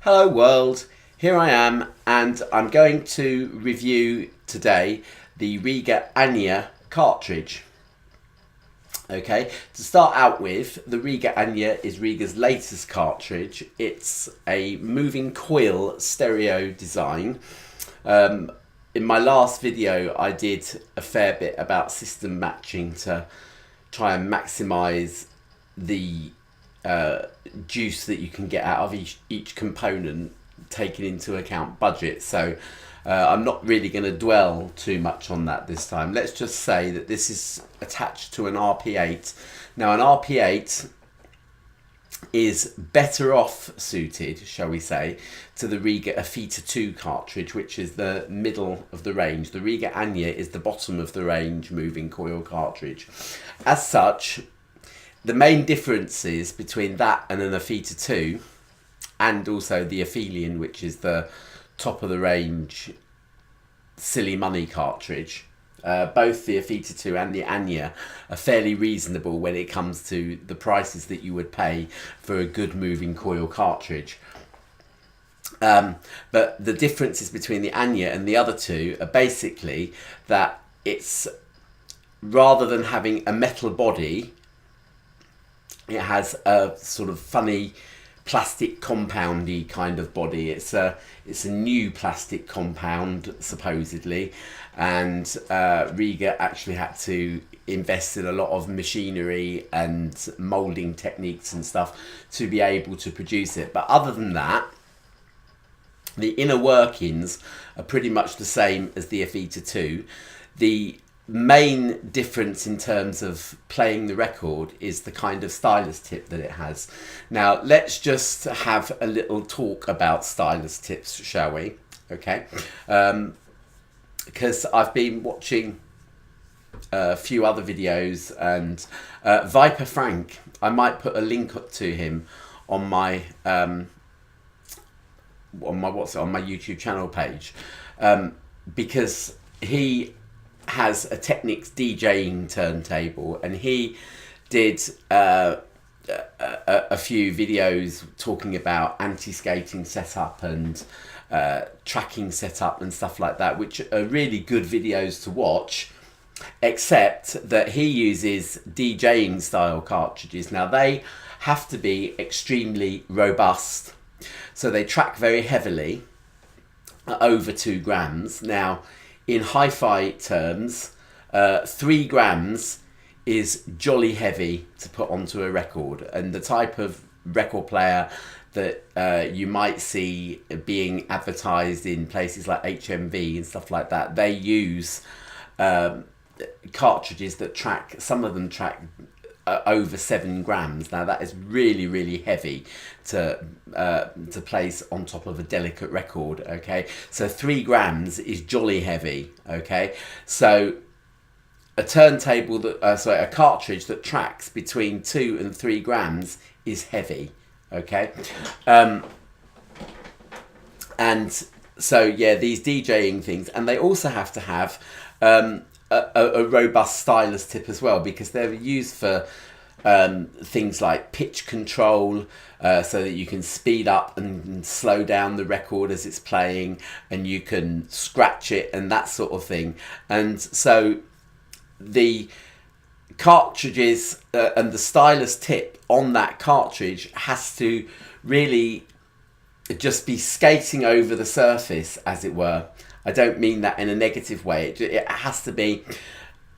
Hello world, here I am and I'm going to review today the Rega Ania cartridge. Okay, to start out with, the Rega Ania is Rega's latest cartridge. It's a moving coil stereo design. In my last video I did a fair bit about system matching to try and maximise the juice that you can get out of each component, taking into account budget. So I'm not really going to dwell too much on that this time. Let's just say that this is attached to an RP8. Now an RP8 is better off suited, shall we say, to the Rega Afita 2 cartridge, which is the middle of the range. The Rega Ania is the bottom of the range moving coil cartridge. As such, the main differences between that and an Afita 2, and also the Aphelion, which is the top of the range silly money cartridge, both the Afita 2 and the Ania are fairly reasonable when it comes to the prices that you would pay for a good moving coil cartridge. But the differences between the Ania and the other two are basically that it's, rather than having a metal body, it has a sort of funny plastic compoundy kind of body. It's a new plastic compound supposedly, and Rega actually had to invest in a lot of machinery and moulding techniques and stuff to be able to produce it. But other than that, the inner workings are pretty much the same as the Afita 2. The main difference in terms of playing the record is the kind of stylus tip that it has. Now let's just have a little talk about stylus tips, shall we? Okay, because I've been watching a few other videos, and Viper Frank, I might put a link to him on my YouTube channel page, because he has a Technics DJing turntable, and he did a few videos talking about anti-skating setup and tracking setup and stuff like that, which are really good videos to watch, except that he uses DJing style cartridges. Now they have to be extremely robust, so they track very heavily at over 2 grams. Now in hi-fi terms, 3 grams is jolly heavy to put onto a record, and the type of record player that you might see being advertised in places like HMV and stuff like that, they use cartridges that track, some of them track over 7 grams. Now that is really heavy to place on top of a delicate record. Okay, so 3 grams is jolly heavy. Okay, so a turntable that a cartridge that tracks between 2 and 3 grams is heavy. Okay, and so yeah, these DJing things, and they also have to have a robust stylus tip as well, because they're used for things like pitch control, so that you can speed up and slow down the record as it's playing, and you can scratch it and that sort of thing. And so the cartridges and the stylus tip on that cartridge has to really just be skating over the surface, as it were. I don't mean that in a negative way. It has to be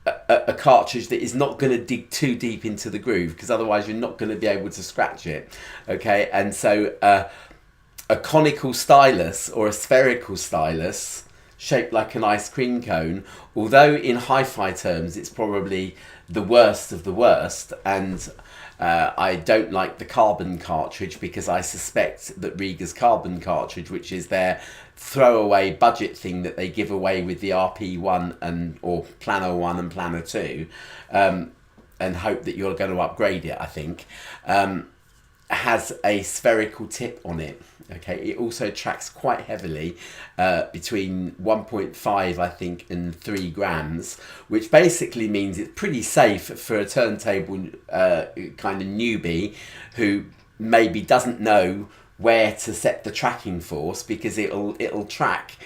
a cartridge that is not going to dig too deep into the groove, because otherwise you're not going to be able to scratch it. Okay, and so a conical stylus or a spherical stylus shaped like an ice cream cone, although in hi-fi terms it's probably the worst of the worst, and I don't like the carbon cartridge, because I suspect that Rega's carbon cartridge, which is their throwaway budget thing that they give away with the RP1 and or Plano 1 and Plano 2, and hope that you're going to upgrade it, I think, has a spherical tip on it. Okay, it also tracks quite heavily, between 1.5 I think and 3 grams, which basically means it's pretty safe for a turntable kind of newbie who maybe doesn't know where to set the tracking force, because it'll track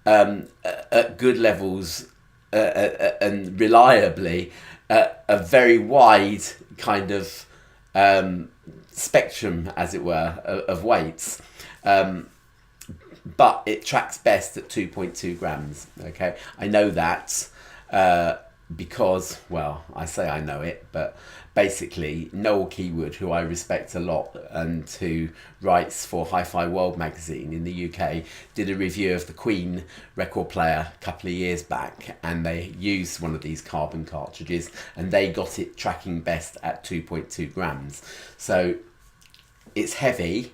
at good levels and reliably a very wide kind of spectrum, as it were, of weights. But it tracks best at 2.2 grams. Okay, I know that because, well, I say I know it, but basically Noel Keywood, who I respect a lot and who writes for Hi-Fi World magazine in the UK, did a review of the Queen record player a couple of years back, and they used one of these carbon cartridges and they got it tracking best at 2.2 grams. So it's heavy.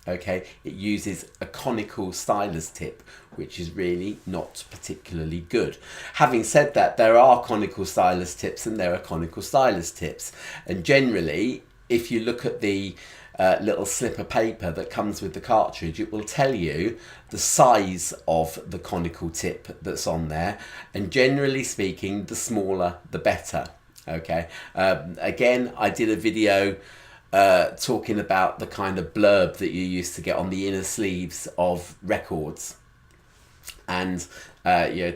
Okay, it uses a conical stylus tip, which is really not particularly good. Having said that, there are conical stylus tips and there are conical stylus tips. And generally, if you look at the little slip of paper that comes with the cartridge, it will tell you the size of the conical tip that's on there. And generally speaking, the smaller, the better. Okay, again, I did a video talking about the kind of blurb that you used to get on the inner sleeves of records, and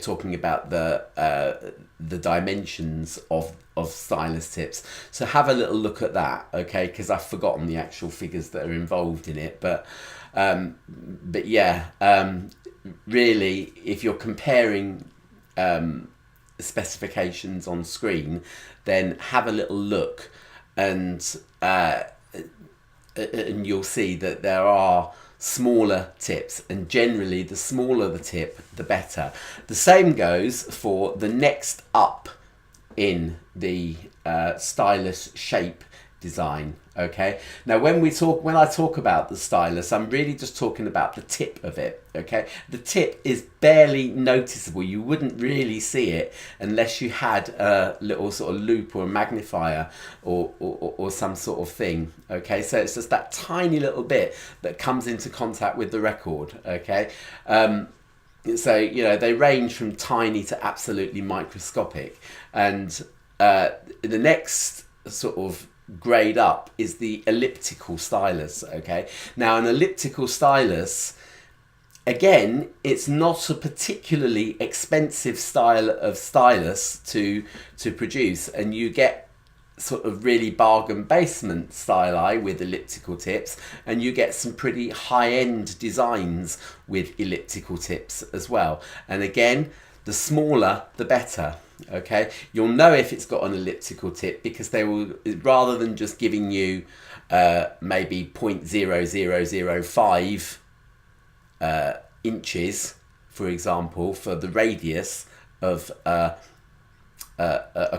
talking about the dimensions of stylus tips. So have a little look at that, okay? Because I've forgotten the actual figures that are involved in it, but yeah, really, if you're comparing specifications on screen, then have a little look, and you'll see that there are smaller tips, and generally the smaller the tip, the better. The same goes for the next up in the stylus shape design. Okay, now when I talk about the stylus, I'm really just talking about the tip of it. Okay, the tip is barely noticeable. You wouldn't really see it unless you had a little sort of loop or a magnifier or some sort of thing. Okay, so it's just that tiny little bit that comes into contact with the record. Okay, so they range from tiny to absolutely microscopic, and the next sort of grade up is the elliptical stylus. Okay, now an elliptical stylus, again, it's not a particularly expensive style of stylus to produce, and you get sort of really bargain basement styli with elliptical tips, and you get some pretty high-end designs with elliptical tips as well. And again, the smaller the better. Okay, you'll know if it's got an elliptical tip because they will, rather than just giving you maybe 0.0005 inches, for example, for the radius of a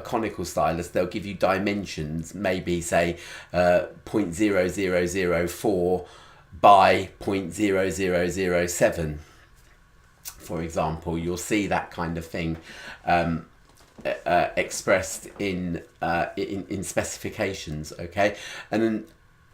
conical stylus, they'll give you dimensions, maybe say 0.0004 by 0.0007, for example. You'll see that kind of thing expressed in specifications. Okay, and then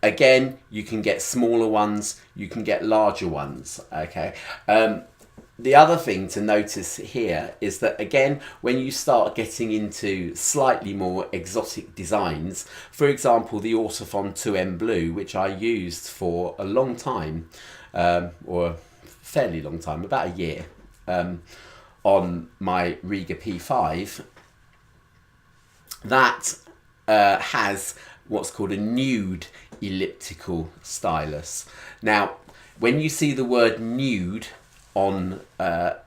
again, you can get smaller ones, you can get larger ones. Okay, the other thing to notice here is that, again, when you start getting into slightly more exotic designs, for example, the Autophon 2M Blue, which I used for a long time, or a fairly long time, about a year, on my Rega P5, that has what's called a nude elliptical stylus. Now, when you see the word nude on a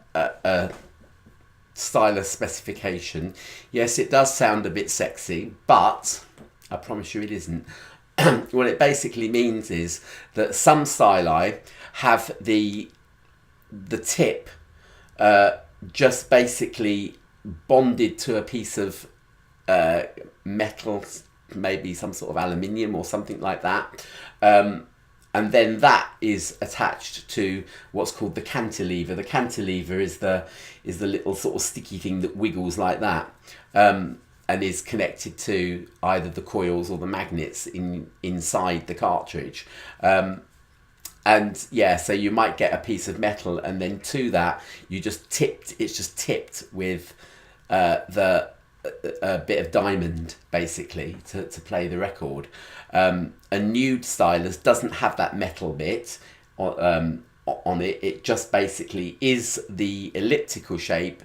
stylus specification, yes, it does sound a bit sexy, but I promise you it isn't. What it basically means is that some styli have the tip just basically bonded to a piece of metal, maybe some sort of aluminium or something like that, and then that is attached to what's called the cantilever. The cantilever is the little sort of sticky thing that wiggles like that, and is connected to either the coils or the magnets inside the cartridge. And yeah, so you might get a piece of metal, and then to that it's just tipped with a bit of diamond, basically, to play the record. A nude stylus doesn't have that metal bit, on it. It just basically is the elliptical shape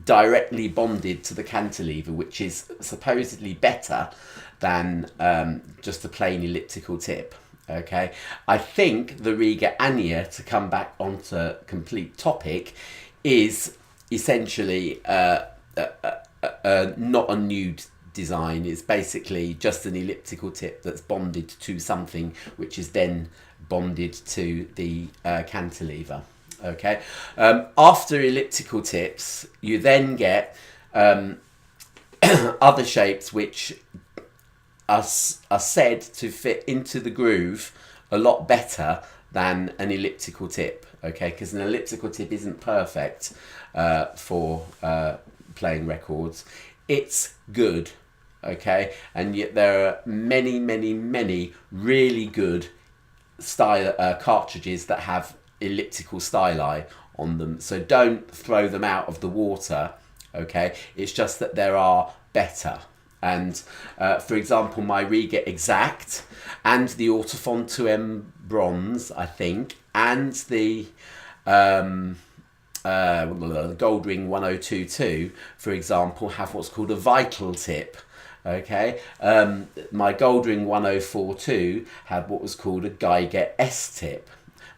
directly bonded to the cantilever, which is supposedly better than just a plain elliptical tip. Okay, I think the Rega Ania, to come back onto complete topic, is essentially not a new design. It's basically just an elliptical tip that's bonded to something which is then bonded to the cantilever. Okay, after elliptical tips you then get other shapes which are said to fit into the groove a lot better than an elliptical tip. Okay, because an elliptical tip isn't perfect for playing records. It's good, okay, and yet there are many really good cartridges that have elliptical styli on them, so don't throw them out of the water. Okay, it's just that there are better. And for example, my Rega Exact and the Autophon 2M Bronze, I think, and the Goldring 1022, for example, have what's called a vital tip. Okay, my Goldring 1042 had what was called a Geiger S tip.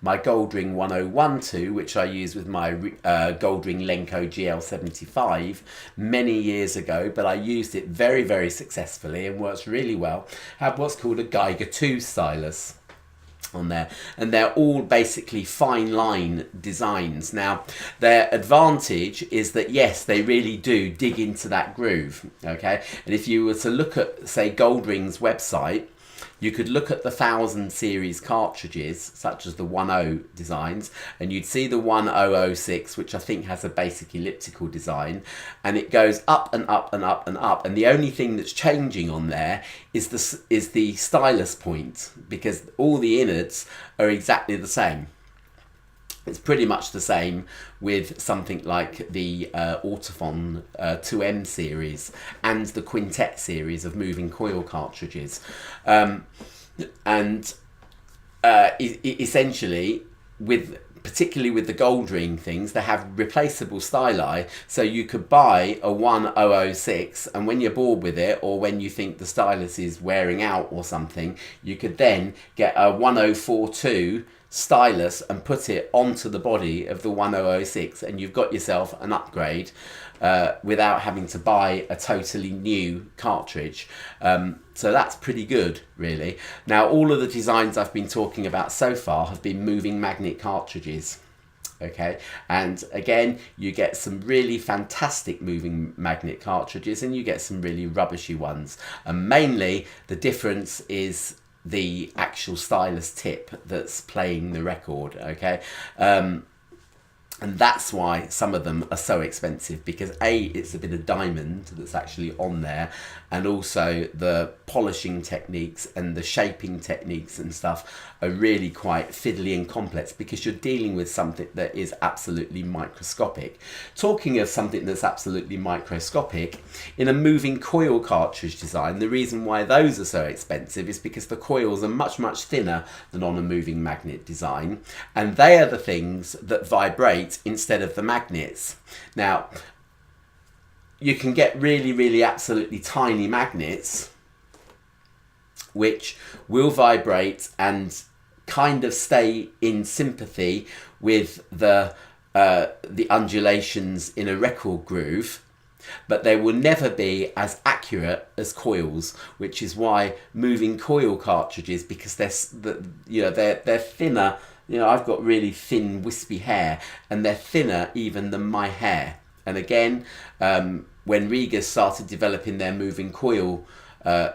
My Goldring 1012, which I use with my Goldring Lenko GL75 many years ago, but I used it very successfully and works really well, had what's called a Geiger 2 stylus on there, and they're all basically fine line designs. Now, their advantage is that yes, they really do dig into that groove. Okay, and if you were to look at, say, Goldring's website, you could look at the 1000 series cartridges, such as the 10 designs, and you'd see the 1006, which I think has a basic elliptical design, and it goes up and up and up and up. And the only thing that's changing on there is the stylus point, because all the innards are exactly the same. It's pretty much the same with something like the Autophon 2M series and the Quintet series of moving coil cartridges. Essentially, particularly with the Goldring things, they have replaceable styli, so you could buy a 1006, and when you're bored with it, or when you think the stylus is wearing out or something, you could then get a 1042 stylus and put it onto the body of the 1006, and you've got yourself an upgrade without having to buy a totally new cartridge. So that's pretty good, really. Now, all of the designs I've been talking about so far have been moving magnet cartridges. Okay, and again, you get some really fantastic moving magnet cartridges and you get some really rubbishy ones, and mainly the difference is the actual stylus tip that's playing the record. Okay, and that's why some of them are so expensive, because A, it's a bit of diamond that's actually on there, and also the polishing techniques and the shaping techniques and stuff are really quite fiddly and complex, because you're dealing with something that is absolutely microscopic. Talking of something that's absolutely microscopic, in a moving coil cartridge design, the reason why those are so expensive is because the coils are much thinner than on a moving magnet design, and they are the things that vibrate instead of the magnets. Now, you can get really absolutely tiny magnets which will vibrate and kind of stay in sympathy with the undulations in a record groove, but they will never be as accurate as coils, which is why moving coil cartridges, because they're thinner. You know, I've got really thin wispy hair, and they're thinner even than my hair. And again, when Rega started developing their moving coil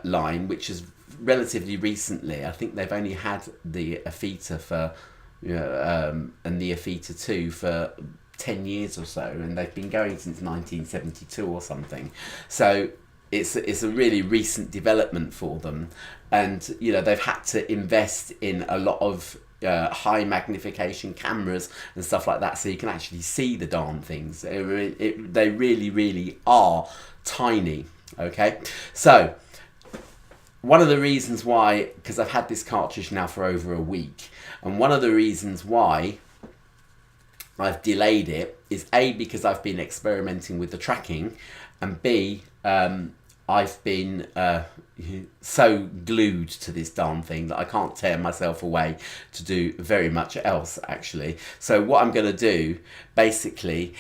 line, which is relatively recently, I think they've only had the Afita for, and the Afita 2 for 10 years or so, and they've been going since 1972 or something. So it's a really recent development for them, and they've had to invest in a lot of high magnification cameras and stuff like that, so you can actually see the darn things. They really are tiny. Okay, so one of the reasons why, because I've had this cartridge now for over a week, and one of the reasons why I've delayed it is A, because I've been experimenting with the tracking, and B, I've been so glued to this darn thing that I can't tear myself away to do very much else, actually. So what I'm going to do, basically,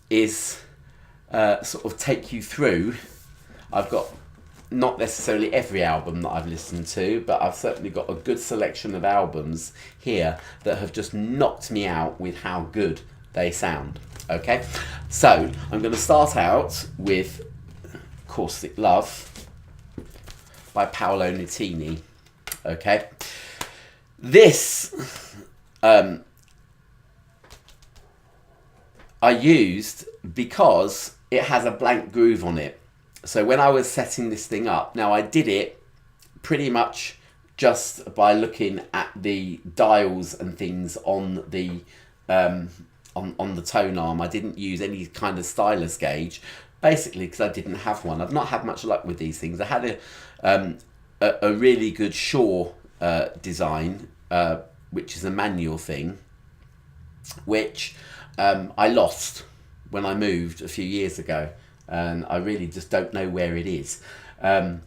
is sort of take you through. I've got not necessarily every album that I've listened to, but I've certainly got a good selection of albums here that have just knocked me out with how good they sound. Okay, so I'm going to start out with Caustic Love by Paolo Nutini. Okay, this I used because it has a blank groove on it. So when I was setting this thing up, now I did it pretty much just by looking at the dials and things on the on the tone arm. I didn't use any kind of stylus gauge, basically because I didn't have one. I've not had much luck with these things. I had a really good Shaw design, which is a manual thing, which I lost when I moved a few years ago, and I really just don't know where it is. I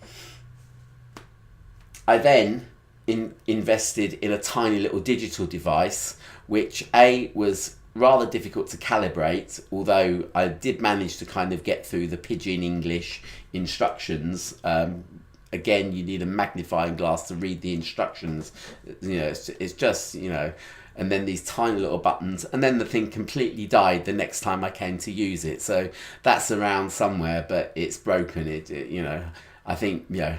then invested in a tiny little digital device, which was rather difficult to calibrate, although I did manage to kind of get through the pidgin English instructions. Again, you need a magnifying glass to read the instructions. You know, it's just, you know, and then these tiny little buttons, and then the thing completely died the next time I came to use it. So that's around somewhere, but it's broken. It you know, I think, you know,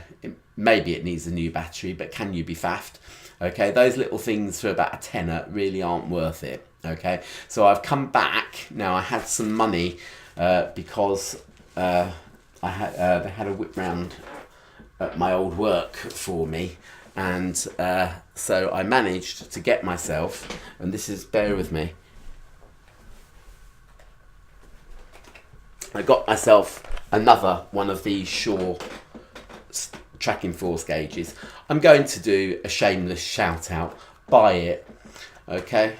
maybe it needs a new battery, but can you be faffed? Okay, those little things for about a tenner really aren't worth it. Okay, so I've come back now. I had some money because they had a whip round at my old work for me, and so I managed to get myself, and this is, bear with me, I got myself another one of these Shaw tracking force gauges. I'm going to do a shameless shout out. Buy it, okay?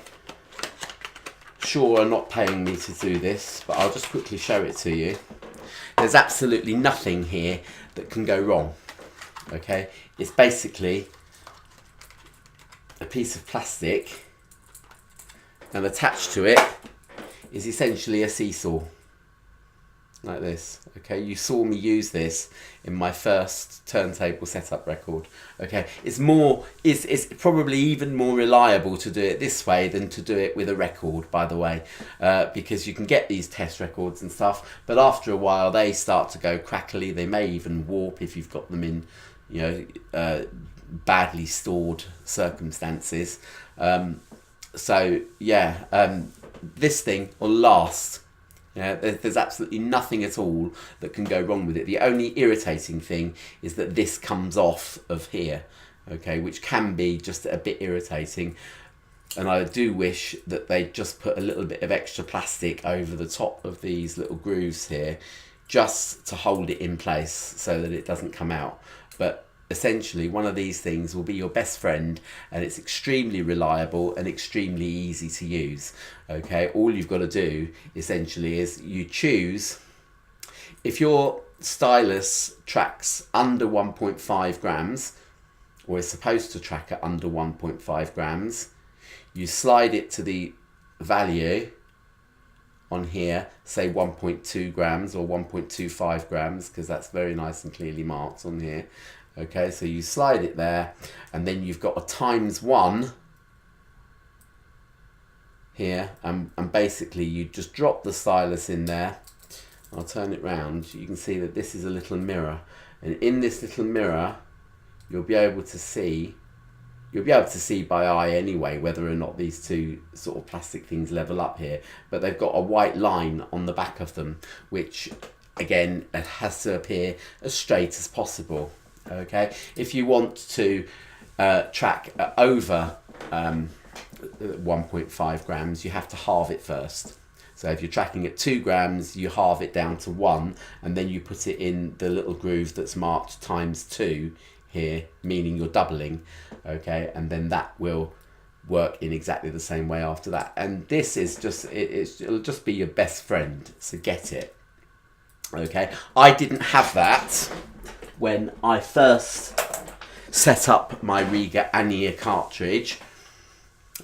Shaw are not paying me to do this, but I'll just quickly show it to you. There's absolutely nothing here that can go wrong, okay? It's basically a piece of plastic, and attached to it is essentially a seesaw, like this. Okay, you saw me use this in my first turntable setup record. Okay, it's probably even more reliable to do it this way than to do it with a record, by the way, because you can get these test records and stuff, but after a while they start to go crackly. They may even warp if you've got them in, you know, badly stored circumstances. So yeah, this thing will last. Yeah, there's absolutely nothing at all that can go wrong with it. The only irritating thing is that this comes off of here, okay, which can be just a bit irritating. And I do wish that they'd just put a little bit of extra plastic over the top of these little grooves here, just to hold it in place so that it doesn't come out. But essentially, one of these things will be your best friend, and it's extremely reliable and extremely easy to use. Okay, all you've got to do essentially is you choose, if your stylus tracks under 1.5 grams, or is supposed to track at under 1.5 grams, you slide it to the value on here, say 1.2 grams or 1.25 grams, because that's very nice and clearly marked on here. Okay, so you slide it there, and then you've got a ×1 here, and basically you just drop the stylus in there. I'll turn it round. You can see that this is a little mirror, and in this little mirror you'll be able to see by eye anyway whether or not these two sort of plastic things level up here, but they've got a white line on the back of them, which again, it has to appear as straight as possible. Okay, if you want to track over 1.5 grams, you have to halve it first. So if you're tracking at 2 grams, you halve it down to 1, and then you put it in the little groove that's marked ×2 here, meaning you're doubling, okay? And then that will work in exactly the same way after that. And this is just, it'll just be your best friend, so get it, okay? I didn't have that when I first set up my Rega Ania cartridge,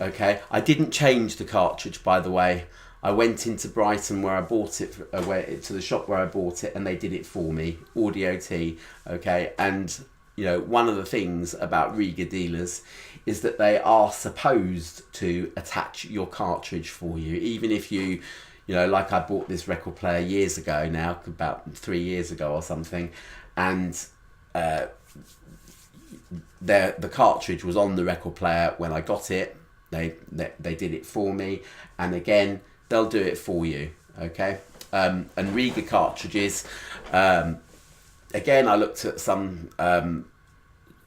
okay? I didn't change the cartridge, by the way. I went into Brighton where I bought it, to the shop where I bought it, and they did it for me, Audio T, okay? And, you know, one of the things about Rega dealers is that they are supposed to attach your cartridge for you, even if you know, like I bought this record player years ago now, about 3 years ago or something, and the cartridge was on the record player when I got it. They did it for me, and again, they'll do it for you, okay? And Rega cartridges, again, I looked at some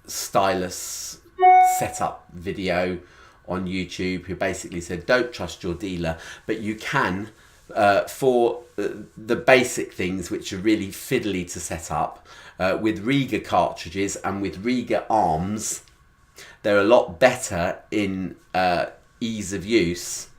Stylus setup video on YouTube who basically said, don't trust your dealer, but you can, for the basic things which are really fiddly to set up, with Rega cartridges and with Rega arms, they're a lot better in ease of use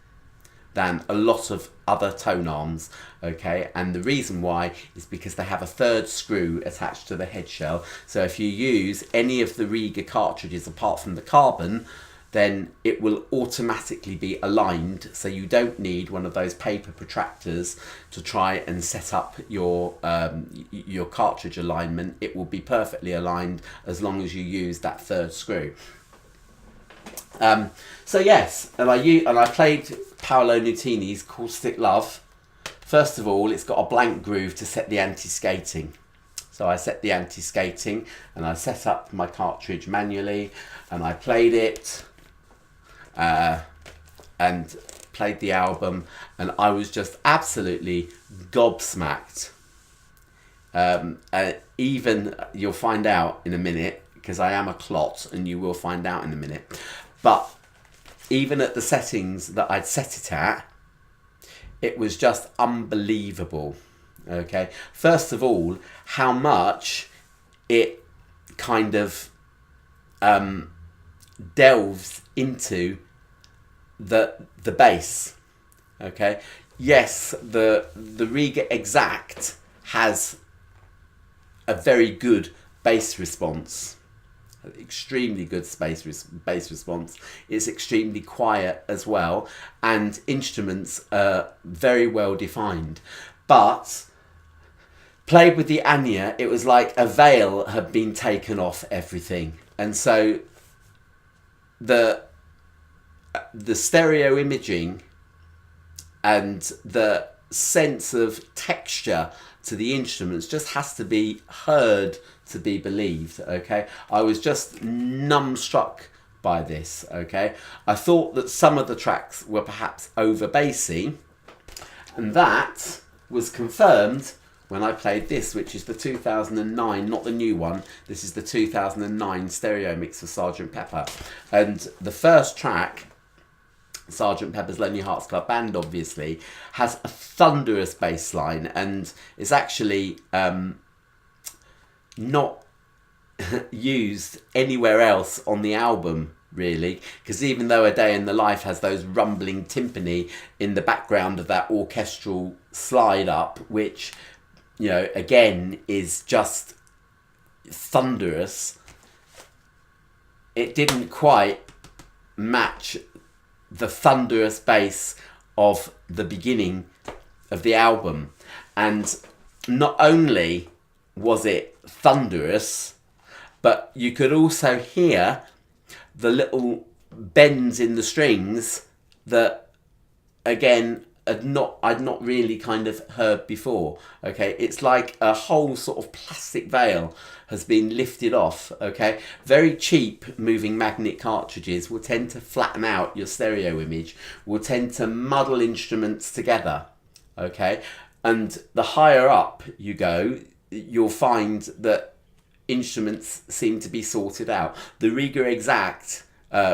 than a lot of other tone arms, okay? And the reason why is because they have a third screw attached to the head shell. So if you use any of the Rega cartridges apart from the carbon, then it will automatically be aligned, so you don't need one of those paper protractors to try and set up your cartridge alignment. It will be perfectly aligned as long as you use that third screw. So yes, and I played Paolo Nutini's Caustic Love. First of all, it's got a blank groove to set the anti-skating. So I set the anti-skating and I set up my cartridge manually, and I played it and played the album, and I was just absolutely gobsmacked. Even, you'll find out in a minute, because I am a clot, and you will find out in a minute. But even at the settings that I'd set it at, it was just unbelievable, okay? First of all, how much it kind of delves into the bass, okay? Yes, the Rega Exact has a very good bass response, extremely good bass response. It's extremely quiet as well, and instruments are very well defined. But played with the Anya, it was like a veil had been taken off everything, and so the stereo imaging and the sense of texture to the instruments just has to be heard to be believed, okay? I was just numbstruck by this, okay? I thought that some of the tracks were perhaps over bassy, and that was confirmed when I played this, which is the 2009, not the new one. This is the 2009 stereo mix of Sgt. Pepper. And the first track, Sgt. Pepper's Lonely Hearts Club Band, obviously, has a thunderous bass line, and is actually not used anywhere else on the album, really, because even though A Day in the Life has those rumbling timpani in the background of that orchestral slide up, which, you know, again is just thunderous, it didn't quite match the thunderous bass of the beginning of the album. And not only was it thunderous, but you could also hear the little bends in the strings that, again, I'd not really kind of heard before, okay? It's like a whole sort of plastic veil has been lifted off, okay? Very cheap moving magnet cartridges will tend to flatten out your stereo image, will tend to muddle instruments together, okay? And the higher up you go, you'll find that instruments seem to be sorted out. The Rega Exact,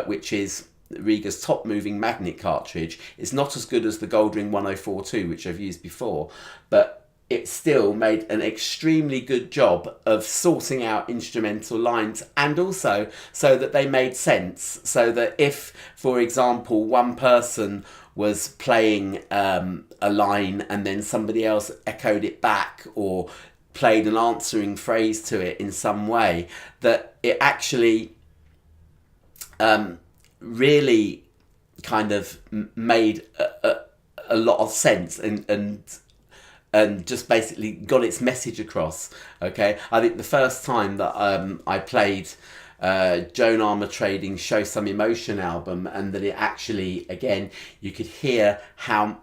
which is Rega's top moving magnet cartridge. It's not as good as the Goldring 1042, which I've used before, but it still made an extremely good job of sorting out instrumental lines, and also so that they made sense. So that if, for example, one person was playing a line and then somebody else echoed it back or played an answering phrase to it in some way, that it actually really kind of made a lot of sense and just basically got its message across. Okay, I think the first time that I played Joan Armatrading's Show Some Emotion album, and that it actually, again, you could hear how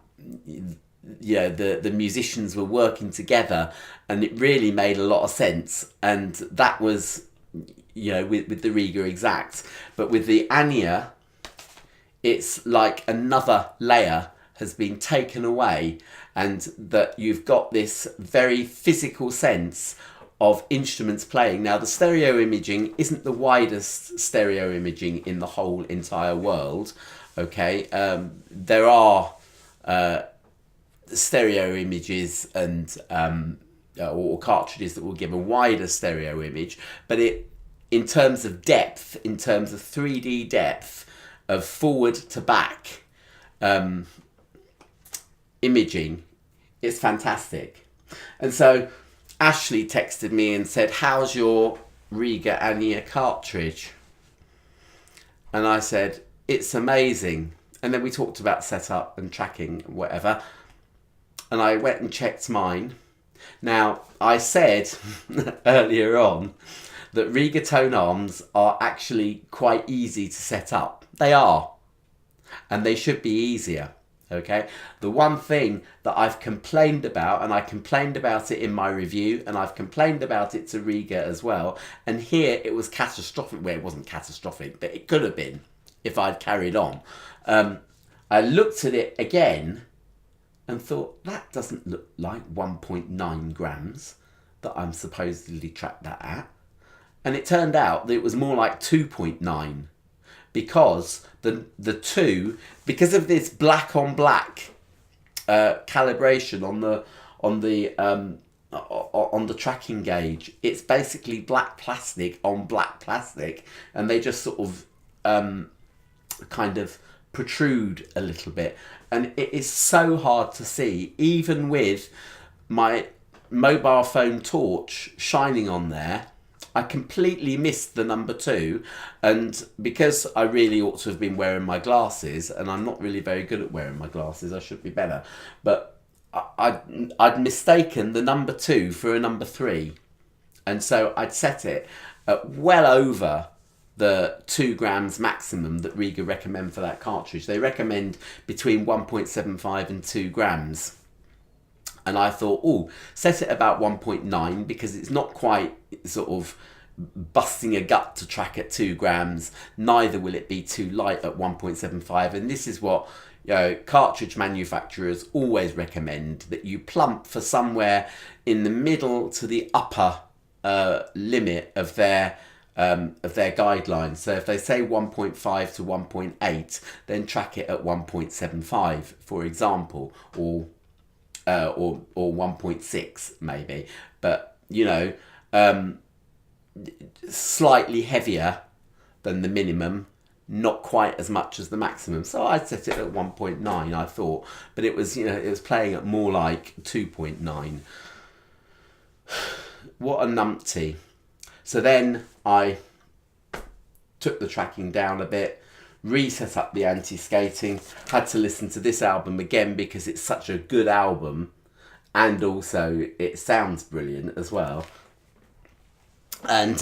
the musicians were working together, and it really made a lot of sense. And that was, with the Rega Exact. But with the Ania, it's like another layer has been taken away, and that you've got this very physical sense of instruments playing. Now, the stereo imaging isn't the widest stereo imaging in the whole entire world. Okay, there are stereo images and or cartridges that will give a wider stereo image, but in terms of depth, in terms of 3D depth of forward to back imaging, it's fantastic. And so Ashley texted me and said, "How's your Rega Ania cartridge?" And I said, "It's amazing." And then we talked about setup and tracking and whatever. And I went and checked mine. Now, I said earlier on that Rega tone arms are actually quite easy to set up. They are. And they should be easier. Okay, the one thing that I've complained about, and I complained about it in my review, and I've complained about it to Rega as well, and here it was catastrophic. Well, it wasn't catastrophic, but it could have been if I'd carried on. I looked at it again and thought, that doesn't look like 1.9 grams that I'm supposedly tracked that at. And it turned out that it was more like 2.9. Because the two, because of this black on black calibration on the tracking gauge, it's basically black plastic on black plastic, and they just sort of kind of protrude a little bit, and it is so hard to see, even with my mobile phone torch shining on there. I completely missed the number 2, and because I really ought to have been wearing my glasses, and I'm not really very good at wearing my glasses, I should be better, but I'd mistaken the number 2 for a number 3, and so I'd set it at well over the 2 grams maximum that Rega recommend for that cartridge. They recommend between 1.75 and 2 grams. And I thought, set it about 1.9 because it's not quite sort of busting a gut to track at 2 grams. Neither will it be too light at 1.75. And this is what cartridge manufacturers always recommend, that you plump for somewhere in the middle to the upper limit of their guidelines. So if they say 1.5 to 1.8, then track it at 1.75, for example, or 1.6 maybe, but slightly heavier than the minimum, not quite as much as the maximum. So I set it at 1.9, I thought, but it was it was playing at more like 2.9. What a numpty. So then I took the tracking down a bit, reset up the anti-skating, had to listen to this album again because it's such a good album, and also it sounds brilliant as well. And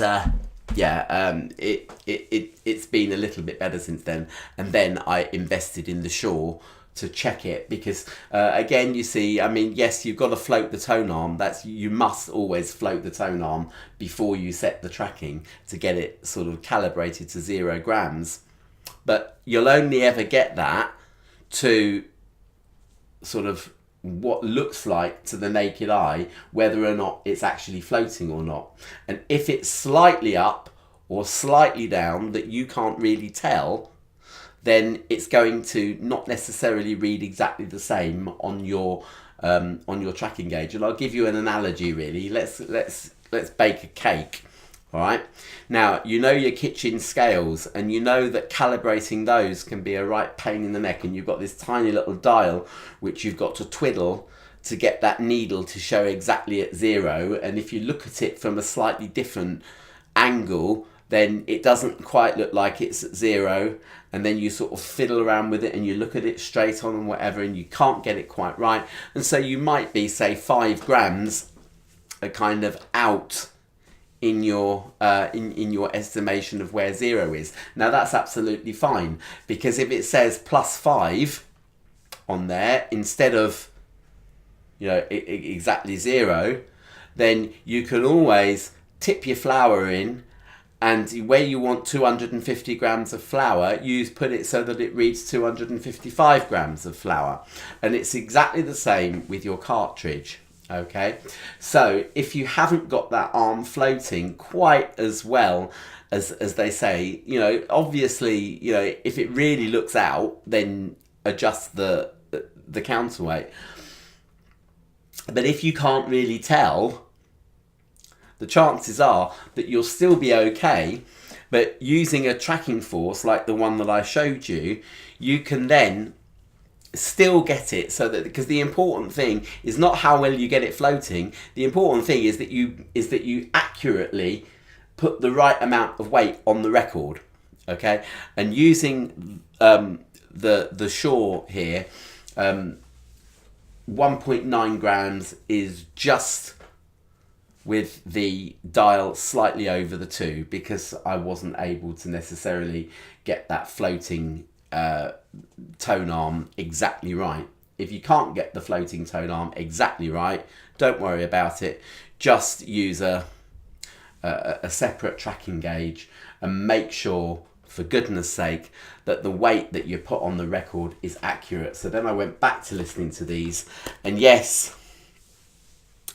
it's been a little bit better since then. And then I invested in the Shaw to check it because again, you see, I mean, yes, you've got to float the tone arm. You must always float the tone arm before you set the tracking to get it sort of calibrated to 0 grams. But you'll only ever get that to sort of what looks like to the naked eye, whether or not it's actually floating or not. And if it's slightly up or slightly down that you can't really tell, then it's going to not necessarily read exactly the same on your tracking gauge. And I'll give you an analogy really. Let's bake a cake. All right. Now, you know your kitchen scales, and you know that calibrating those can be a right pain in the neck, and you've got this tiny little dial which you've got to twiddle to get that needle to show exactly at 0. And if you look at it from a slightly different angle, then it doesn't quite look like it's at 0. And then you sort of fiddle around with it and you look at it straight on and whatever, and you can't get it quite right. And so you might be, say, 5 grams are kind of out in your in your estimation of where 0 is. Now that's absolutely fine, because if it says +5 on there instead of, you know, exactly 0, then you can always tip your flour in, and where you want 250 grams of flour, you put it so that it reads 255 grams of flour. And it's exactly the same with your cartridge. Okay, so if you haven't got that arm floating quite as well as they say, you know, obviously, you know, if it really looks out, then adjust the counterweight. But if you can't really tell, the chances are that you'll still be okay. But using a tracking force like the one that I showed you, you can then still get it, so that, because the important thing is not how well you get it floating. The important thing is that you accurately put the right amount of weight on the record. Okay, and using the Shaw here, 1.9 grams is just with the dial slightly over the 2, because I wasn't able to necessarily get that floating tone arm exactly right. If you can't get the floating tone arm exactly right, don't worry about it. Just use a separate tracking gauge, and make sure, for goodness sake, that the weight that you put on the record is accurate. So then I went back to listening to these, and yes,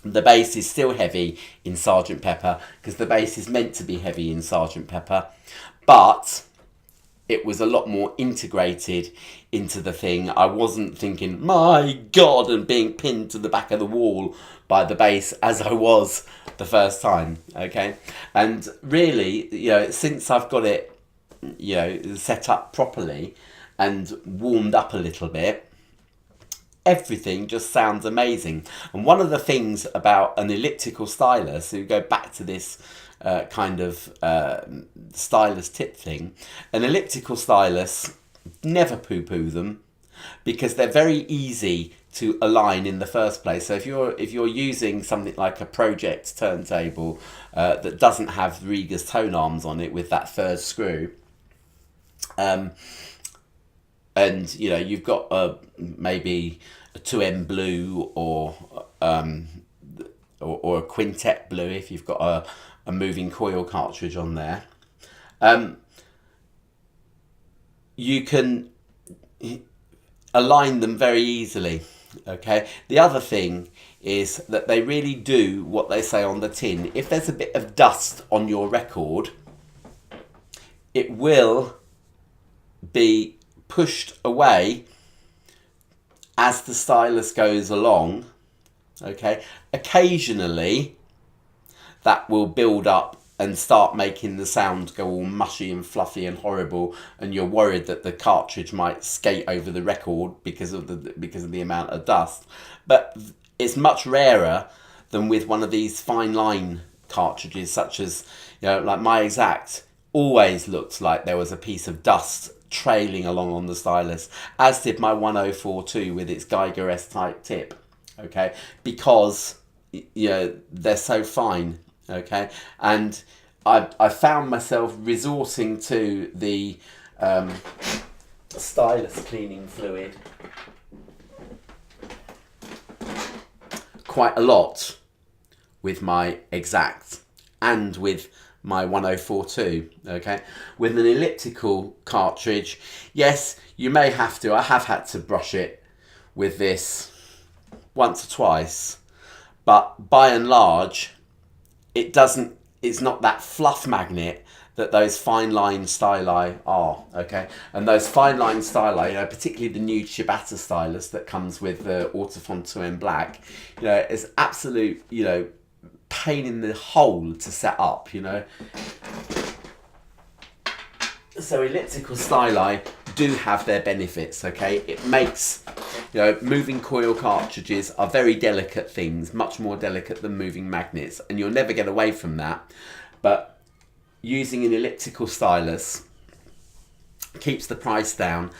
the bass is still heavy in Sergeant Pepper, because the bass is meant to be heavy in Sergeant Pepper, but it was a lot more integrated into the thing. I wasn't thinking, my God, and being pinned to the back of the wall by the bass as I was the first time, okay? And really, you know, since I've got it, you know, set up properly and warmed up a little bit, everything just sounds amazing. And one of the things about an elliptical stylus, so you go back to this kind of stylus tip thing, an elliptical stylus, never poo-poo them, because they're very easy to align in the first place. So if you're using something like a project turntable that doesn't have Rega's tone arms on it with that third screw, and you know, you've got maybe a 2M blue or a quintet blue if you've got a moving coil cartridge on there, you can align them very easily. Okay. The other thing is that they really do what they say on the tin. If there's a bit of dust on your record, it will be pushed away as the stylus goes along. Okay. Occasionally that will build up and start making the sound go all mushy and fluffy and horrible, and you're worried that the cartridge might skate over the record because of the amount of dust. But it's much rarer than with one of these fine line cartridges, such as, you know, like my Exact always looked like there was a piece of dust trailing along on the stylus, as did my 1042 with its Geiger S-type tip. Okay, because, you know, they're so fine. Okay, and I found myself resorting to the stylus cleaning fluid quite a lot with my Exact and with my 1042. Okay, with an elliptical cartridge, yes, you may have to. I have had to brush it with this once or twice, but by and large, it's not that fluff magnet that those fine line styli are, okay? And those fine line styli, you know, particularly the new Shibata stylus that comes with the Autofont 2M Black, you know, it's absolute, you know, pain in the hole to set up, you know. So elliptical styli do have their benefits, okay? It makes, you know, moving coil cartridges are very delicate things, much more delicate than moving magnets, and you'll never get away from that. But using an elliptical stylus keeps the price down,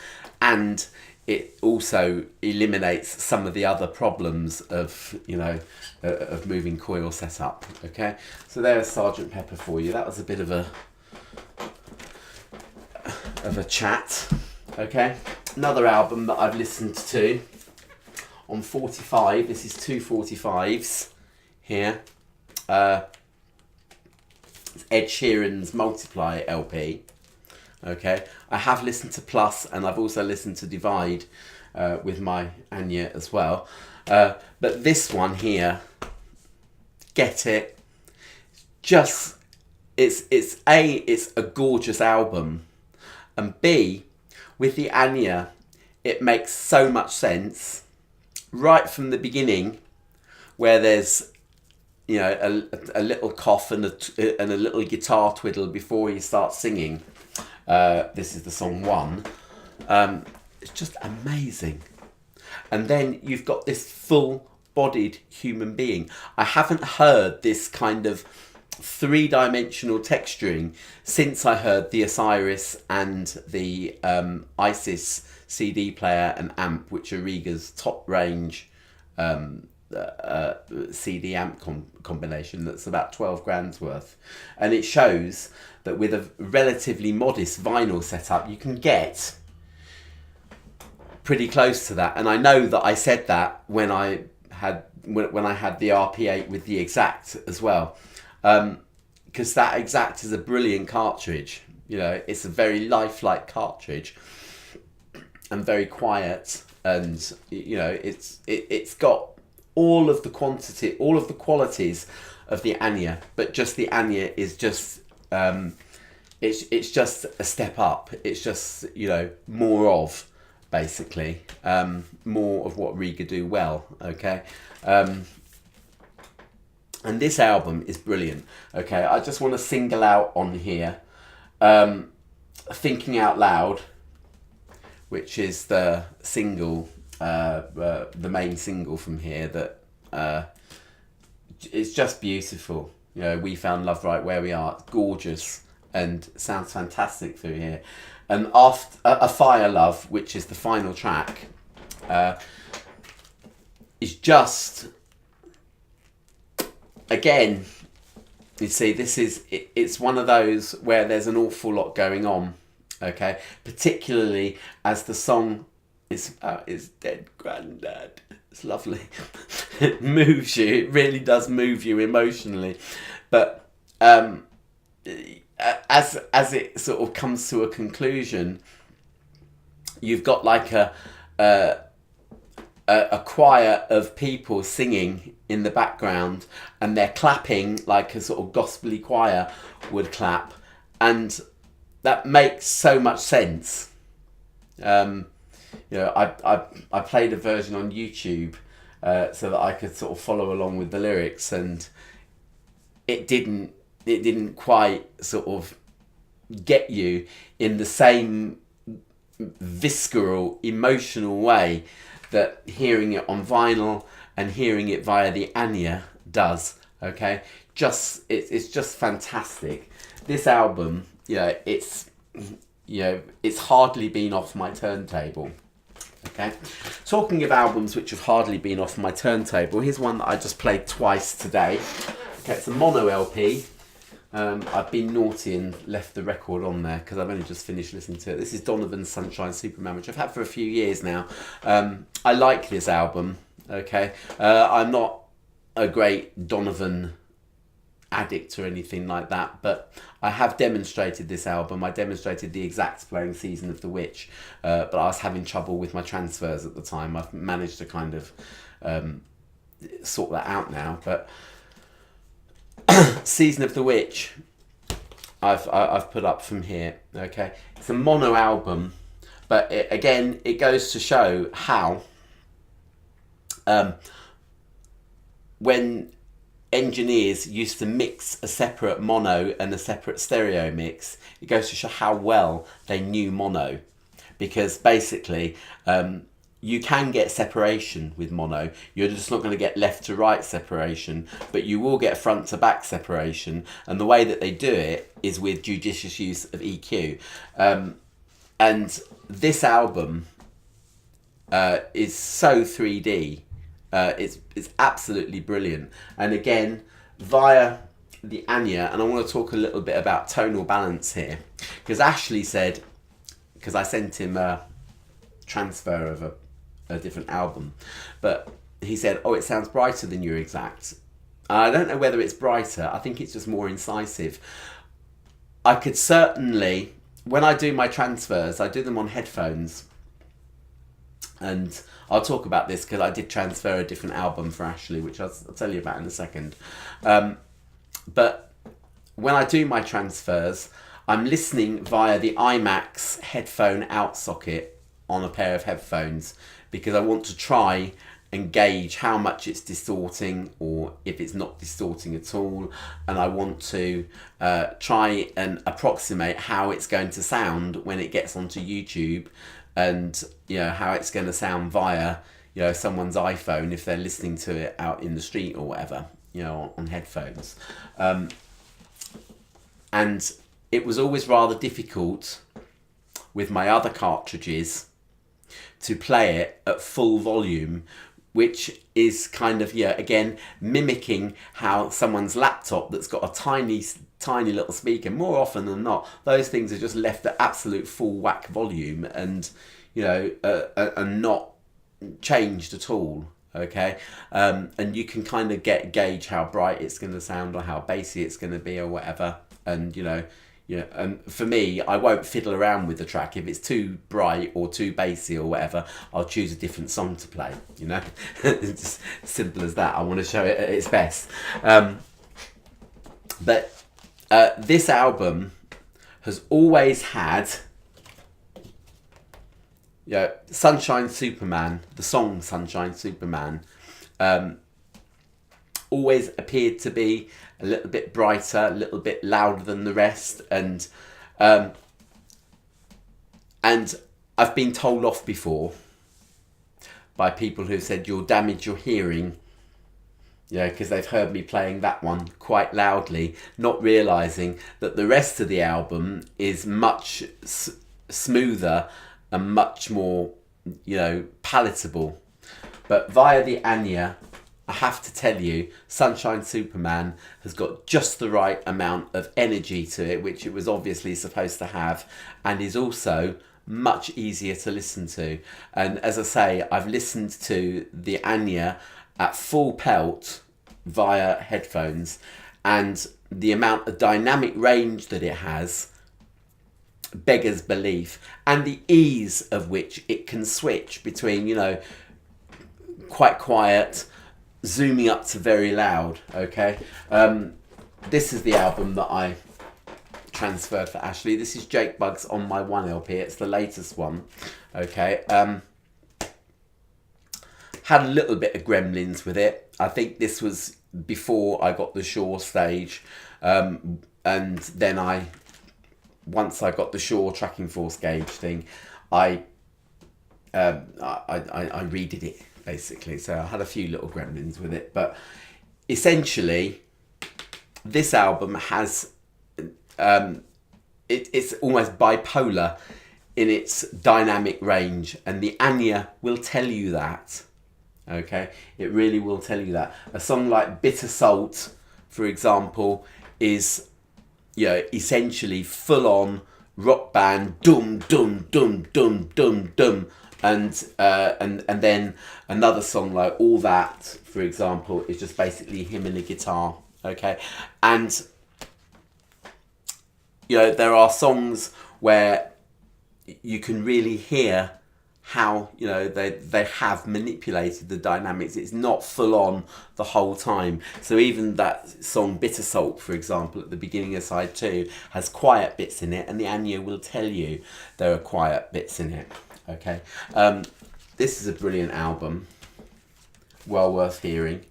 and it also eliminates some of the other problems of, you know, of moving coil setup, okay? So there's Sergeant Pepper for you. That was a bit of a chat, okay? Another album that I've listened to on 45, this is 245s here. It's Ed Sheeran's Multiply LP, okay? I have listened to Plus, and I've also listened to Divide with my Anya as well. But this one here, get it, just, it's a gorgeous album. And B, with the Anya, it makes so much sense right from the beginning, where there's, you know, a little cough and a little guitar twiddle before you start singing. This is the song 1. It's just amazing. And then you've got this full-bodied human being. I haven't heard this kind of three-dimensional texturing since I heard the Osiris and the Isis CD player and amp, which are Rega's top range CD amp combination that's about 12 grand's worth. And it shows that with a relatively modest vinyl setup you can get pretty close to that. And I know that I said that when I had the RP8 with the Exact as well, because that Exact is a brilliant cartridge. You know, it's a very lifelike cartridge and very quiet, and you know, it's got all of the qualities of the Anya, but just the Anya is just it's just a step up. It's just, you know, more of, basically, more of what Rega do well, okay? And this album is brilliant, okay? I just want to single out on here Thinking Out Loud, which is the single, the main single from here that it's just beautiful. You know, We Found Love Right Where We Are. It's gorgeous and sounds fantastic through here. And after A Fire Love, which is the final track, is just, again, you see, this is, it's one of those where there's an awful lot going on, okay? Particularly as the song is about his dead granddad. It's lovely. It moves you. It really does move you emotionally. But as it sort of comes to a conclusion, you've got like a choir of people singing in the background, and they're clapping like a sort of gospel-y choir would clap, and that makes so much sense. You know, I played a version on YouTube so that I could sort of follow along with the lyrics, and it didn't quite sort of get you in the same visceral, emotional way that hearing it on vinyl and hearing it via the Anya does, okay? It's just fantastic. This album, you know, it's hardly been off my turntable, okay? Talking of albums which have hardly been off my turntable, here's one that I just played twice today. Okay, it's a mono LP. I've been naughty and left the record on there because I've only just finished listening to it. This is Donovan's Sunshine Superman, which I've had for a few years now. I like this album, okay? I'm not a great Donovan addict or anything like that, but I have demonstrated this album. I demonstrated the Exact playing Season of the Witch, but I was having trouble with my transfers at the time. I've managed to kind of sort that out now, but Season of the Witch, I've put up from here. Okay, it's a mono album, but again, it goes to show how when engineers used to mix a separate mono and a separate stereo mix, it goes to show how well they knew mono, because basically you can get separation with mono. You're just not going to get left to right separation, but you will get front to back separation, and the way that they do it is with judicious use of EQ. And this album is so 3D. It's absolutely brilliant. And again, via the Anya, and I want to talk a little bit about tonal balance here, because Ashley said, because I sent him a transfer of a different album, but he said, oh, it sounds brighter than your exact. I don't know whether it's brighter. I think it's just more incisive. I could certainly, when I do my transfers, I do them on headphones, and I'll talk about this because I did transfer a different album for Ashley, which I'll tell you about in a second. But when I do my transfers, I'm listening via the iMax headphone out socket on a pair of headphones, because I want to try and gauge how much it's distorting, or if it's not distorting at all, and I want to try and approximate how it's going to sound when it gets onto YouTube, and how it's going to sound via someone's iPhone if they're listening to it out in the street or whatever, on headphones. And it was always rather difficult with my other cartridges to play it at full volume, which is kind of, again, mimicking how someone's laptop that's got a tiny little speaker, more often than not, those things are just left at absolute full whack volume and, are not changed at all. Okay. And you can kind of gauge how bright it's going to sound or how bassy it's going to be or whatever. And, and for me, I won't fiddle around with the track. If it's too bright or too bassy or whatever, I'll choose a different song to play, It's just simple as that. I want to show it at its best. But this album has always had, Sunshine Superman, the song Sunshine Superman, always appeared to be a little bit brighter, a little bit louder than the rest, and I've been told off before by people who said you'll damage your hearing, because they've heard me playing that one quite loudly, not realising that the rest of the album is much smoother and much more, palatable. But via the Anya, I have to tell you, Sunshine Superman has got just the right amount of energy to it, which it was obviously supposed to have, and is also much easier to listen to. And as I say, I've listened to the Anya at full pelt via headphones, and the amount of dynamic range that it has beggars belief, and the ease of which it can switch between, quite quiet, zooming up to very loud. Okay. This is the album that I transferred for Ashley. This is Jake Bugg's On My 1 LP. It's the latest one. Okay. Had a little bit of Gremlins with it. I think this was before I got the Shaw stage, and then once I got the Shaw tracking force gauge thing, I redid it basically. So I had a few little Gremlins with it, but essentially, this album has it's almost bipolar in its dynamic range, and the Anya will tell you that. Okay, it really will tell you that. A song like Bitter Salt, for example, is essentially full on rock band, dum dum dum dum dum dum, and then another song like All That, for example, is just basically him and a guitar. Okay, and there are songs where you can really hear how, you know, they have manipulated the dynamics. It's not full on the whole time. So even that song Bitter Salt, for example, at the beginning of side 2 has quiet bits in it, and the Anya will tell you there are quiet bits in it. Okay, this is a brilliant album, well worth hearing.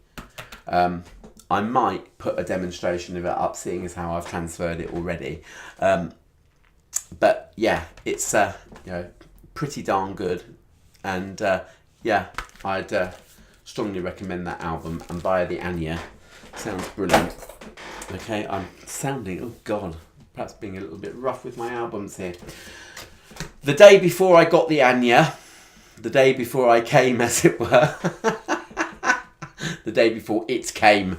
I might put a demonstration of it up, seeing as how I've transferred it already. But yeah, it's you know, pretty darn good, and yeah, I'd strongly recommend that album. And Via the Anya sounds brilliant. Okay, I'm sounding, oh god, perhaps being a little bit rough with my albums here. The day before I got the Anya, the day before I came, as it were, the day before it came,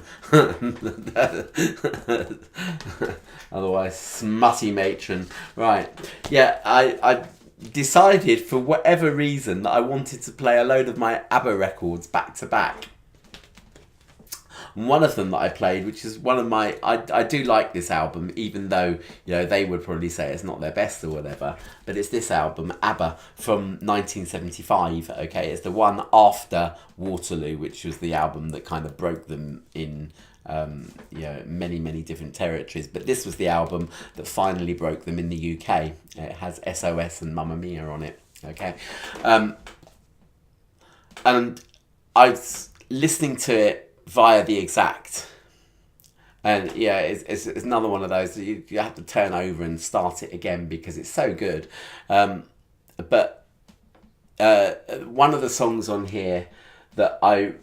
otherwise smutty matron. Right, yeah, I decided for whatever reason that I wanted to play a load of my ABBA records back to back. And one of them that I played, which is one of my, I do like this album, even though, you know, they would probably say it's not their best or whatever, but it's this album, ABBA, from 1975, okay? It's the one after Waterloo, which was the album that kind of broke them in, you know, many different territories. But this was the album that finally broke them in the UK. It has SOS and Mamma Mia on it, okay? And I was listening to it via the Exact, and yeah, it's another one of those that you have to turn over and start it again because it's so good. But one of the songs on here that I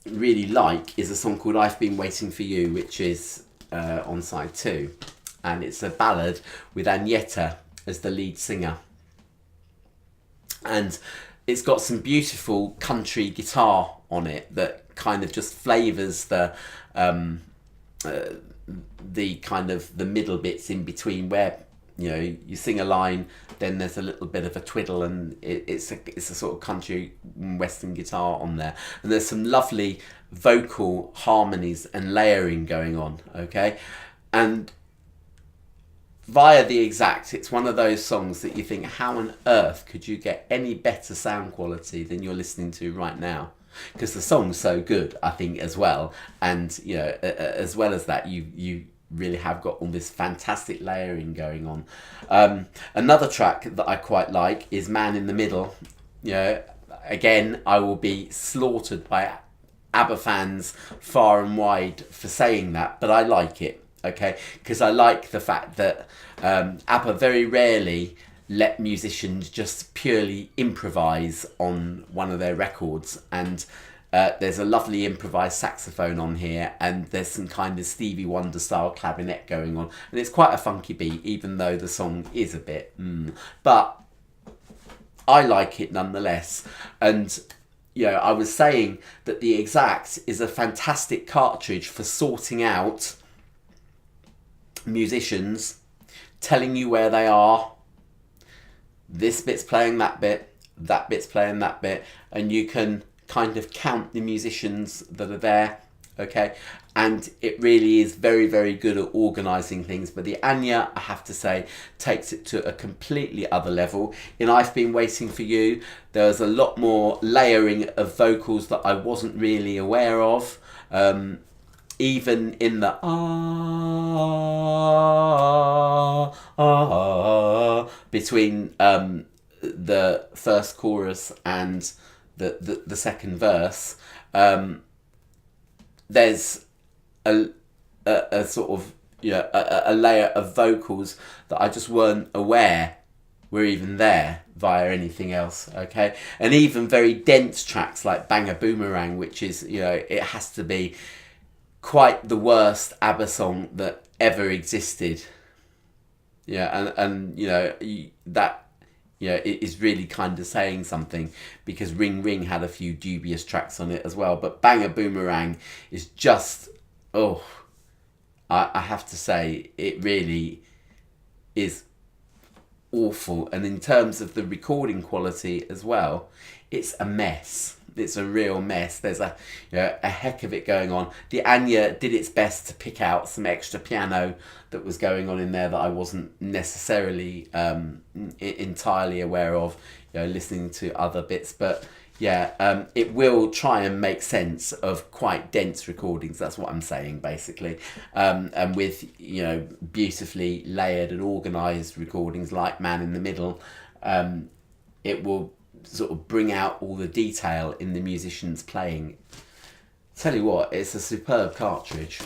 really like is a song called I've Been Waiting for You, which is on side 2, and it's a ballad with Agneta as the lead singer, and it's got some beautiful country guitar on it that kind of just flavours the kind of the middle bits in between, where, you know, you sing a line, then there's a little bit of a twiddle, and it's a sort of country western guitar on there, and there's some lovely vocal harmonies and layering going on, okay? And Via the Exact, it's one of those songs that you think, how on earth could you get any better sound quality than you're listening to right now? Because the song's so good, I think, as well. And, you know, as well as that, you really have got all this fantastic layering going on. Another track that I quite like is Man in the Middle. You know, again, I will be slaughtered by ABBA fans far and wide for saying that, but I like it, okay? Because I like the fact that ABBA very rarely let musicians just purely improvise on one of their records, and there's a lovely improvised saxophone on here, and there's some kind of Stevie Wonder style clarinet going on, and it's quite a funky beat, even though the song is a bit but I like it nonetheless. And, you know, I was saying that the Exact is a fantastic cartridge for sorting out musicians, telling you where they are. This bit's playing that bit, that bit's playing that bit, and you can kind of count the musicians that are there, okay? And it really is very good at organising things. But the Anya, I have to say, takes it to a completely other level. In I've Been Waiting for You, there's a lot more layering of vocals that I wasn't really aware of. Even in the between the first chorus and the second verse, there's a sort of, you know, a layer of vocals that I just weren't aware were even there via anything else, okay? And even very dense tracks like Bang a Boomerang, which is, you know, it has to be quite the worst ABBA song that ever existed. Yeah, and you know, that, you know, it is really kind of saying something, because Ring Ring had a few dubious tracks on it as well. But Bang a Boomerang is just, oh, I have to say, it really is awful. And in terms of the recording quality as well, it's a mess, it's a real mess. There's a a heck of it going on. The Anya did its best to pick out some extra piano that was going on in there that I wasn't necessarily entirely aware of, listening to other bits, but yeah, it will try and make sense of quite dense recordings. That's what I'm saying, basically. And with, beautifully layered and organised recordings like Man in the Middle, it will sort of bring out all the detail in the musicians playing. Tell you what, it's a superb cartridge.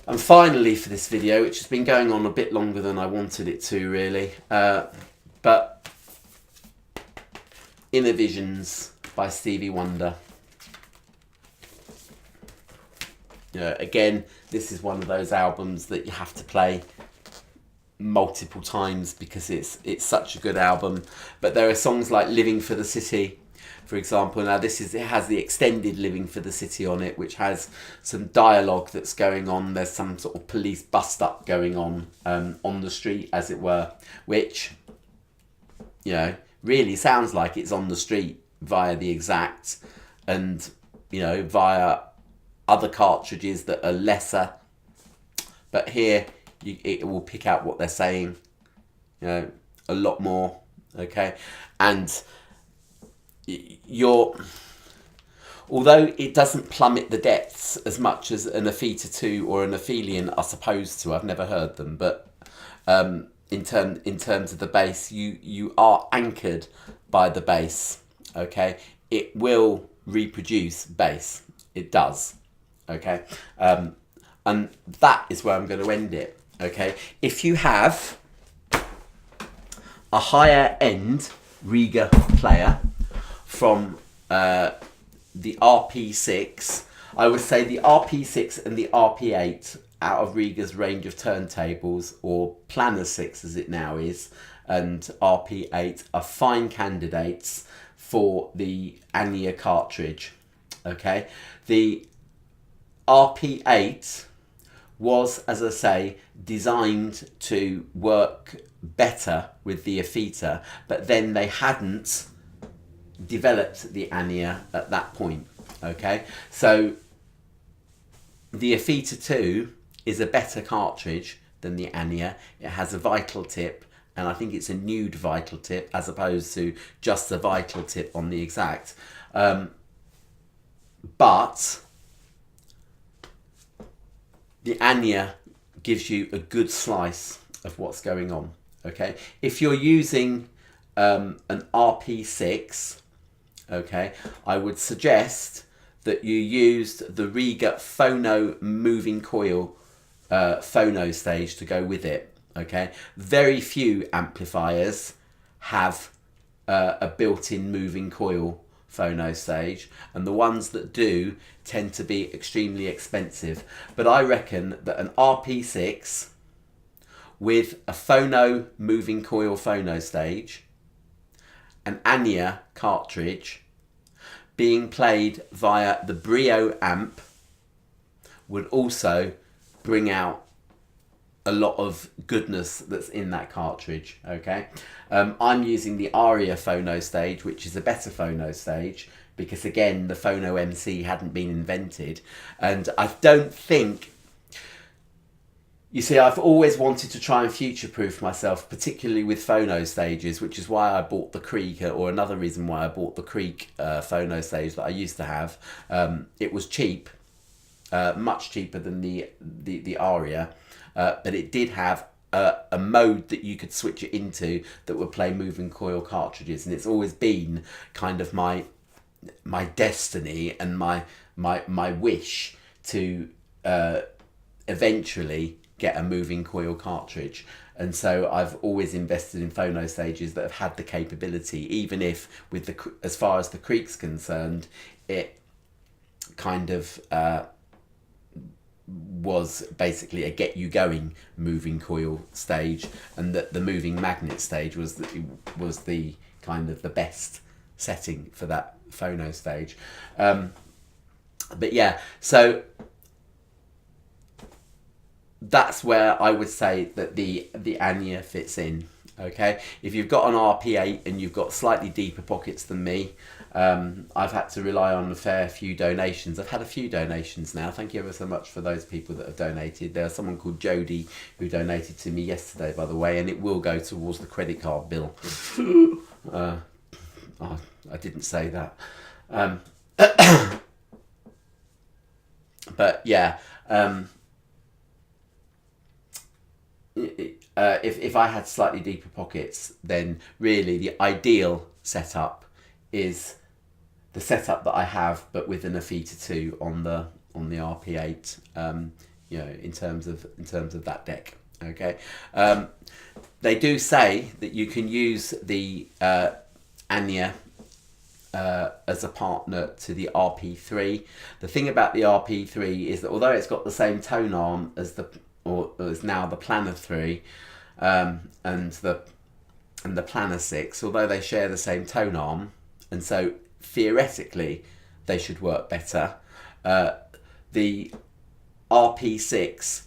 And finally for this video, which has been going on a bit longer than I wanted it to really, but Inner Visions by Stevie Wonder. Again, this is one of those albums that you have to play multiple times because it's such a good album. But there are songs like Living for the City, for example. Now it has the extended Living for the City on it, which has some dialogue that's going on. There's some sort of police bust up going on the street, as it were, which really sounds like it's on the street via the Exact and via other cartridges that are lesser, but here it will pick out what they're saying a lot more. Okay, and although it doesn't plummet the depths as much as an Apheta 2 or an Aphelion are supposed to, I've never heard them, but in terms of the bass, you are anchored by the bass. Okay, it will reproduce bass. It does. Okay, and that is where I'm going to end it. Okay, if you have a higher end Rega player from the RP6, I would say the RP6 and the RP8 out of Rega's range of turntables, or Planner 6 as it now is, and RP8 are fine candidates for the Anya cartridge. Okay, the RP8 was, as I say, designed to work better with the Apheta, but then they hadn't developed the Anya at that point. Okay, so the Apheta 2 is a better cartridge than the Anya. It has a vital tip, and I think it's a nude vital tip as opposed to just a vital tip on the Exact. But the Anya gives you a good slice of what's going on. Okay, if you're using an RP6, okay, I would suggest that you used the Rega Phono moving coil phono stage to go with it. Okay, very few amplifiers have a built-in moving coil phono stage, and the ones that do tend to be extremely expensive. But I reckon that an RP6 with a phono moving coil phono stage, an Anya cartridge being played via the Brio amp would also bring out a lot of goodness that's in that cartridge. Okay, I'm using the Aria phono stage, which is a better phono stage because, again, the phono MC hadn't been invented, and I don't think, you see, I've always wanted to try and future-proof myself, particularly with phono stages, which is why I bought the Creek, or another reason why I bought the Creek phono stage that I used to have. It was cheap, much cheaper than the Aria, but it did have a mode that you could switch it into that would play moving coil cartridges, and it's always been kind of my destiny and my wish to eventually get a moving coil cartridge. And so I've always invested in phono stages that have had the capability, even if with as far as the Creek's concerned, it kind of was basically a get you going moving coil stage, and that the moving magnet stage was the kind of the best setting for that phono stage. But yeah, so that's where I would say that the Anya fits in. Okay, if you've got an RP8 and you've got slightly deeper pockets than me, I've had to rely on a fair few donations. I've had a few donations now. Thank you ever so much for those people that have donated. There's someone called Jody who donated to me yesterday, by the way, and it will go towards the credit card bill. Oh, I didn't say that. But yeah, if I had slightly deeper pockets, then really the ideal setup is the setup that I have, but with an Afita 2 on the RP8. You know, in terms of that deck. Okay, they do say that you can use the Anya as a partner to the RP3. The thing about the RP3 is that although it's got the same tone arm as now the Planner 3 and the Planner 6, although they share the same tone arm, and so theoretically they should work better, the RP6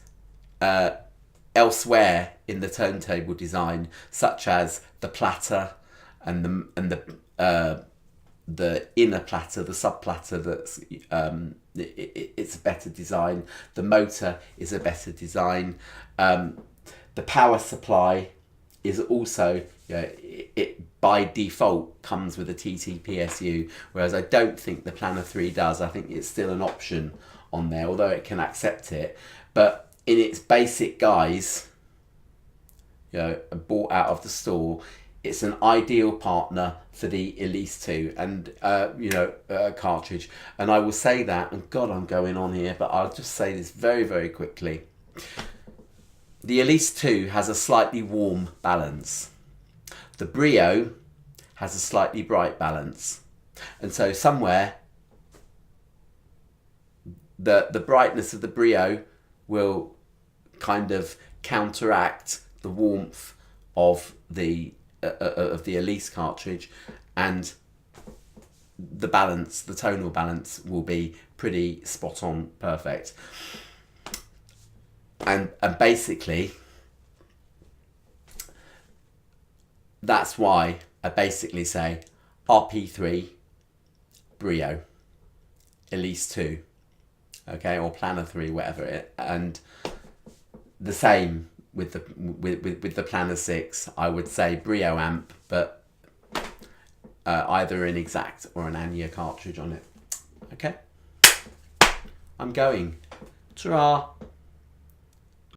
elsewhere in the turntable design, such as the platter and the inner platter, the sub platter, that's it's a better design. The motor is a better design. The power supply is also, it by default comes with a TTPSU, whereas I don't think the Planner 3 does. I think it's still an option on there, although it can accept it. But in its basic guise, bought out of the store, it's an ideal partner for the Elise 2 and Cartridge. And I will say that, and God, I'm going on here, but I'll just say this very, very quickly. The Elise 2 has a slightly warm balance. The Brio has a slightly bright balance. And so somewhere, the brightness of the Brio will kind of counteract the warmth of the Elise cartridge, and the balance, the tonal balance, will be pretty spot on, perfect. And basically, that's why I basically say RP3, Brio, Elise 2, okay, or Planner 3, whatever it, and the same with the Planner 6. I would say Brio amp, but either an Exact or an Anya cartridge on it. Okay, I'm going. Ta-ra.